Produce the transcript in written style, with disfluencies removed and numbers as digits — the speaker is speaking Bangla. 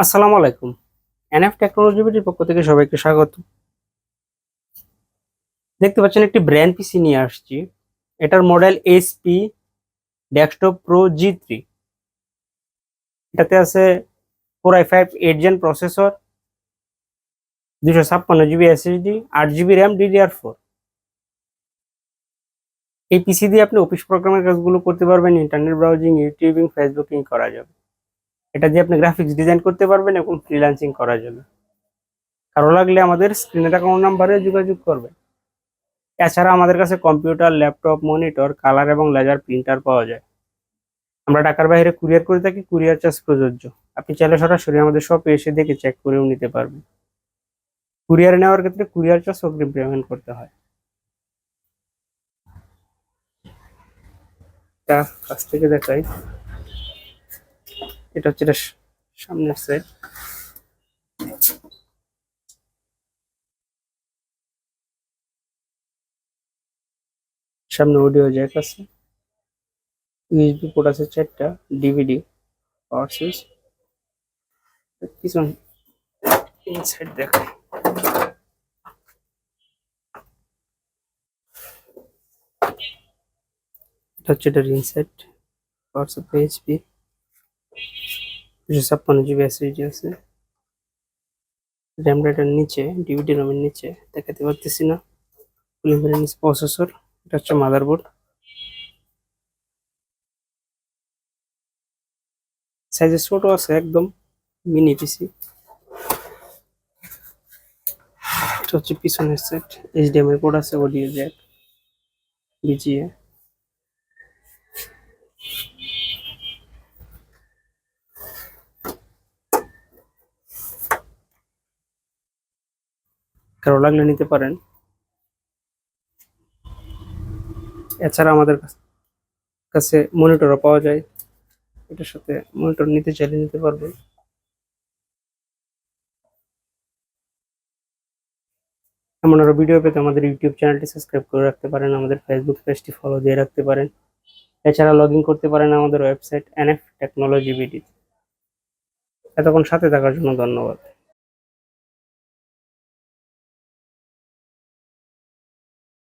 আসসালামু আলাইকুম। এনএফ টেকনোলজি বিটির পক্ষ থেকে সবাইকে স্বাগত। দেখতে পাচ্ছেন একটি ব্র্যান্ড পিসি নিয়ে আসছি। এটার মডেল এইচপি ডেস্কটপ প্রো জি3। এটাতে আছে 4i5 8 gen processor, 256 GB SSD, 8 GB RAM, DDR4। এই পিসি দিয়ে আপনি অফিস প্রোগ্রামের কাজগুলো করতে পারবেন, ইন্টারনেট ব্রাউজিং, ইউটিউবিং, ফেসবুকিং করা যাবে। এটা দিয়ে আপনি গ্রাফিক্স ডিজাইন করতে পারবেন এবং ফ্রিল্যান্সিং করা যাবে। কারো লাগলে আমাদের স্ক্রিনে থাকা নাম্বারে যোগাযোগ করবেন। এছাড়া আমাদের কাছে কম্পিউটার, ল্যাপটপ, মনিটর, কালার এবং লেজার প্রিন্টার পাওয়া যায়। আমরা ঢাকার বাইরে কুরিয়ার করে থাকি, কুরিয়ার চার্জ প্রযোজ্য। আপনি চাইলে সরাসরি আমাদের শপে এসে দেখে চেক করেও নিতে পারবেন। কুরিয়ারে নেওয়ার ক্ষেত্রে কুরিয়ার চার্জ অগ্রিম পেমেন্ট করতে হয়। এটা কাছ থেকে দেখাই। এটা হচ্ছে এটা সামনের সাইড। সামনে অডিও জ্যাক আছে, ইউএসবি পোর্ট আছে 4টা, ডিভিডি, পাওয়ার সুইচ। পিছন ইনসাইড দেখাই। এটা হচ্ছে এটার inside. Power supply HP, 256 GB SSD আছে। র্যাম এর নিচে, ডিভিডি রমের নিচে দেখাতে পারতেছি না। কুলিং ফ্যানের নিচে প্রসেসর। এটা হচ্ছে মাদারবোর্ড। সাইজে ছোট আছে, একদম মিনি পিসি। এটা হচ্ছে পিছনের সেট। এইচডিএমআই পোর্ট আছে, অডিও জ্যাক, বিজিএ। কারো লাগলে নিতে পারেন। এছাড়া আমাদের কাছে মনিটরও পাওয়া যায়। এটার সাথে মনিটর নিতে চাইলে নিতে পারবেন। এমন আরো ভিডিও পেতে আমাদের ইউটিউব চ্যানেলটি সাবস্ক্রাইব করে রাখতে পারেন, আমাদের ফেসবুক পেজটি ফলো দিয়ে রাখতে পারেন। এছাড়া লগ ইন করতে পারেন আমাদের ওয়েবসাইট এনএফ টেকনোলজি বিডি। এতক্ষণ সাথে থাকার জন্য ধন্যবাদ।